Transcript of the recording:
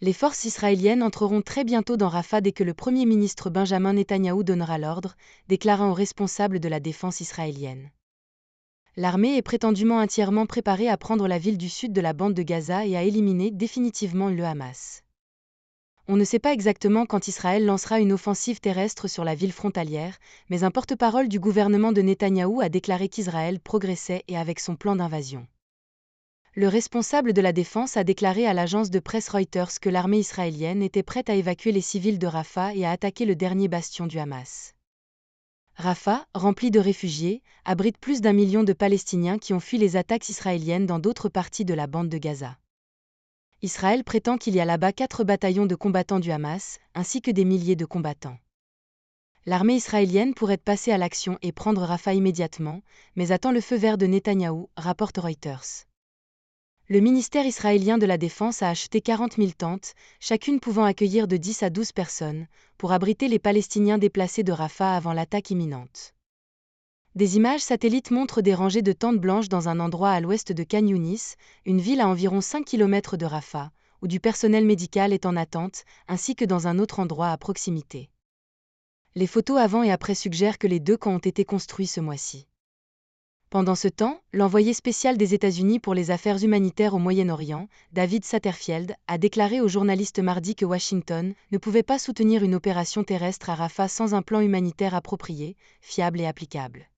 Les forces israéliennes entreront très bientôt dans Rafah dès que le Premier ministre Benjamin Netanyahou donnera l'ordre, déclarant aux responsables de la défense israélienne. L'armée est prétendument entièrement préparée à prendre la ville du sud de la bande de Gaza et à éliminer définitivement le Hamas. On ne sait pas exactement quand Israël lancera une offensive terrestre sur la ville frontalière, mais un porte-parole du gouvernement de Netanyahou a déclaré qu'Israël progressait et avec son plan d'invasion. Le responsable de la défense a déclaré à l'agence de presse Reuters que l'armée israélienne était prête à évacuer les civils de Rafah et à attaquer le dernier bastion du Hamas. Rafah, rempli de réfugiés, abrite plus d'1 million de Palestiniens qui ont fui les attaques israéliennes dans d'autres parties de la bande de Gaza. Israël prétend qu'il y a là-bas 4 bataillons de combattants du Hamas, ainsi que des milliers de combattants. L'armée israélienne pourrait passer à l'action et prendre Rafah immédiatement, mais attend le feu vert de Netanyahou, rapporte Reuters. Le ministère israélien de la Défense a acheté 40 000 tentes, chacune pouvant accueillir de 10 à 12 personnes, pour abriter les Palestiniens déplacés de Rafah avant l'attaque imminente. Des images satellites montrent des rangées de tentes blanches dans un endroit à l'ouest de Khan Younis, une ville à environ 5 km de Rafah, où du personnel médical est en attente, ainsi que dans un autre endroit à proximité. Les photos avant et après suggèrent que les 2 camps ont été construits ce mois-ci. Pendant ce temps, l'envoyé spécial des États-Unis pour les affaires humanitaires au Moyen-Orient, David Satterfield, a déclaré aux journalistes mardi que Washington ne pouvait pas soutenir une opération terrestre à Rafah sans un plan humanitaire approprié, fiable et applicable.